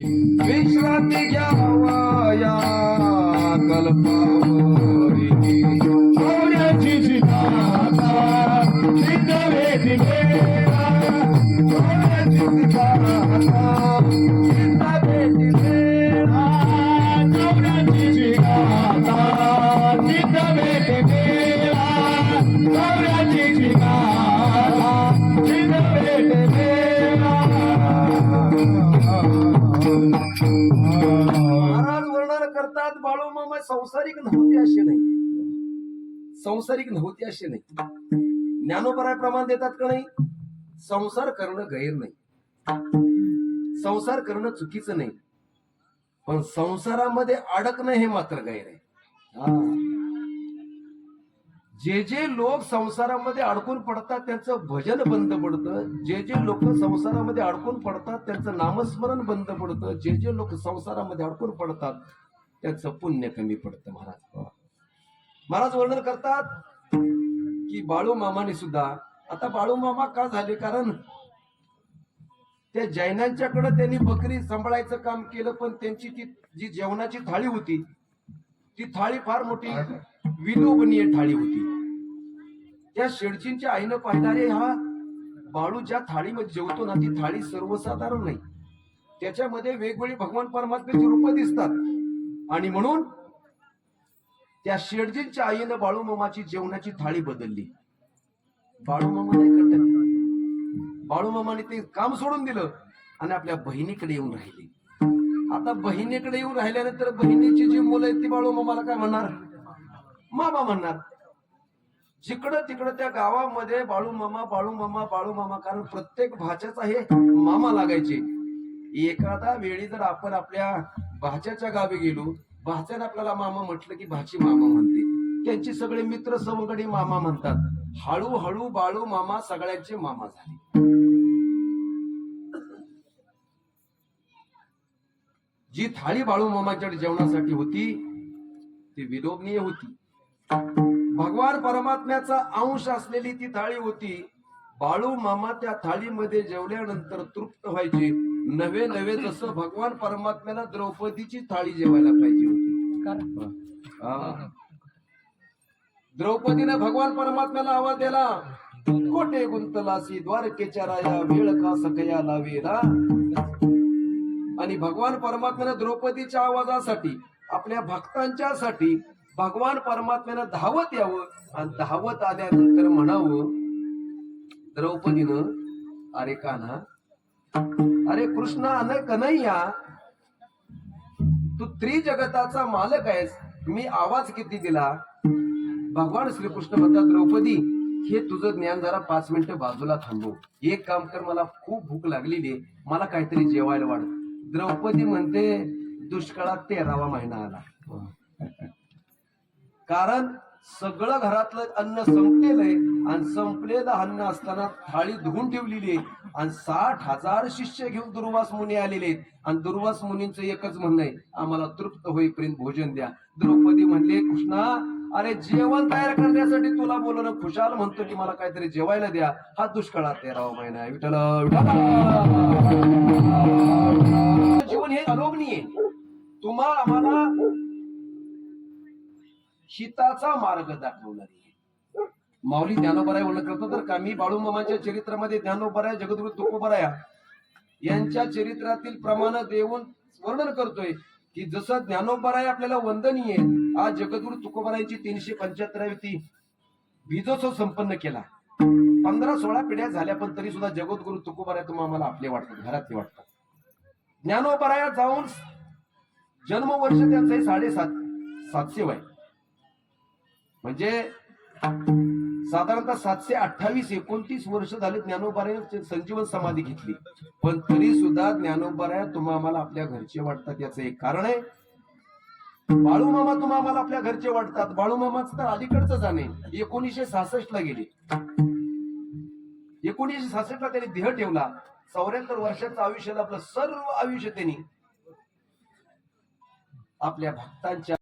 विश्रांती घ्यावा या कल्पावरी सोन्याची चिताता सिद्धवेदी मेरा सोन्याची चिताता सिद्धवेदी मेरा सोन्याची चिताता सिद्धवेदी मेरा सोन्याची चिताता सिद्धवेदी मेरा. महाराज वर्णन करतात बाळूमामा सांसारिक नव्हते असे नाही, सांसारिक नव्हते असे नाही. ज्ञानोबराय प्रमाण देतात का नाही, संसार करणं गैर नाही, संसार करणं चुकीचं नाही, पण संसारामध्ये अडकणं हे मात्र गैर आहे. जे जे लोक संसारामध्ये अडकून पडतात त्यांचं भजन बंद पडतं, जे जे लोक संसारामध्ये अडकून पडतात त्यांचं नामस्मरण बंद पडतं, जे जे लोक संसारामध्ये अडकून पडतात त्यांचं पुण्य कमी पडतं. महाराज वर्णन करतात की बाळू मामाने सुद्धा, आता बाळू मामा का झाले, कारण त्या जैनांच्याकडे त्यांनी बकरी सांभाळायचं काम केलं, पण त्यांची ती जी जेवणाची थाळी होती ती थाळी फार मोठी विलोभनीय थाळी होती. त्या शेडजींच्या आईनं पाहिणारे हा बाळू ज्या थाळीमध्ये जेवतो ना ती थाळी सर्वसाधारण नाही, त्याच्यामध्ये वेगवेगळी भगवान परमात्म्याची रूपं दिसतात. आणि म्हणून त्या शेडजींच्या आईनं बाळू मामाची जेवणाची थाळी बदलली. बाळू मामा नाही कंटाळले, बाळू मामाने ते काम सोडून दिलं आणि आपल्या बहिणीकडे येऊन राहिले. आता बहिणीकडे येऊन राहिल्यानंतर बहिणीची जी मुलं आहेत ती बाळू मामाला काय म्हणणार, मामा म्हणणार. जिकडं तिकडं त्या गावामध्ये बाळू मामा बाळू मामा बाळू मामा, कारण प्रत्येक भाच्याचा हे मामा लागायचे. एखादा वेळी जर आपण आपल्या भाच्याच्या गावी गेलो, भाच्याने आपल्याला मामा म्हटलं की भाची मामा म्हणते, त्यांची सगळे मित्र सवंगडी मामा म्हणतात. हळूहळू बाळू मामा सगळ्यांचे मामा झाले. जी थाळी बाळू मामाच्या जेवणासाठी होती ती विलोभनीय होती, भगवान परमात्म्याचा अंश असलेली ती थाळी होती. बाळू मामा त्या थाळीमध्ये जेवल्यानंतर तृप्त व्हायचे. नवे नवे जसं भगवान परमात्म्याला द्रौपदीची थाळी जेवायला पाहिजे होती. द्रौपदीने भगवान परमात्म्याला आवाज दिला, कोठे गुंतलासी द्वारकेच्या राया वेळ का सकया लावेला. आणि भगवान परमात्म्याने द्रौपदीच्या आवाजासाठी, आपल्या भक्तांच्यासाठी भगवान परमात्म्यानं धावत यावं आणि धावत आल्यानंतर म्हणावं द्रौपदीनं, अरे कान्हा, अरे कृष्णा अन कन्हैया, तू त्रिजगताचा मालक आहेस, मी आवाज किती दिला. भगवान श्रीकृष्ण म्हणतात, द्रौपदी हे तुझं ज्ञान जरा 5 मिनिटं बाजूला थांबव, एक काम कर, मला खूप भूक लागलेली, मला काहीतरी जेवायला वाढ. द्रौपदी म्हणते, दुष्काळात 13वा महिना आला, कारण सगळं घरातलं अन्न संपलेलं आहे आणि संपलेलं अन्न असताना थाळी धुवून ठेवलेली आहे आणि 60,000 शिष्य घेऊन दुर्वास मुनी आलेले आहेत आणि दुर्वास मुनींचं एकच म्हणणं आहे, आम्हाला तृप्त होईपर्यंत भोजन द्या. द्रौपदी म्हणले, कृष्णा अरे जेवण तयार करण्यासाठी तुला बोलणं, खुशाल म्हणतो की मला काहीतरी जेवायला द्या. हा दुष्काळात 13वा महिना आहे. विठ्ठल जीवन हे अलोभनीय, तुम्हाला आम्हाला हिताचा मार्ग दाखवणारी आहे. माऊली ज्ञानोबराय वर्णन करतो तर का, मी बाळू मामाच्या चरित्रामध्ये ज्ञानोबराय जगद्गुरु तुकोबराया यांच्या चरित्रातील प्रमाण देऊन वर्णन करतोय की जसं ज्ञानोबराय आपल्याला वंदनीय, आज जगद्गुरु तुकोबरायांची 375वी बीजोत्सव संपन्न केला. 15-16 पिढ्या झाल्या, पण तरी सुद्धा जगद्गुरु तुकोबराय तुम्हाला आपले वाटतात, घरातले वाटतात. ज्ञानोबराया जाऊन जन्मवर्ष त्यांचं 750 वय, म्हणजे साधारणतः 728-29 वर्ष झाले ज्ञानोबराया संजीवन समाधी घेतली, पण तरी सुद्धा ज्ञानोबराया तुम्हाला आपल्या घरचे वाटतात. याचं एक कारण आहे, बाळू मामा तुम्हाला आपल्या घरचे वाटतात. बाळू मामाचं तर अलीकडचं जाणे 1966 ला गेले. 1966 ला त्यांनी देह ठेवला. 74 वर्षाचं आयुष्याला आपलं सर्व आयुष्य त्यांनी आपल्या भक्तांच्या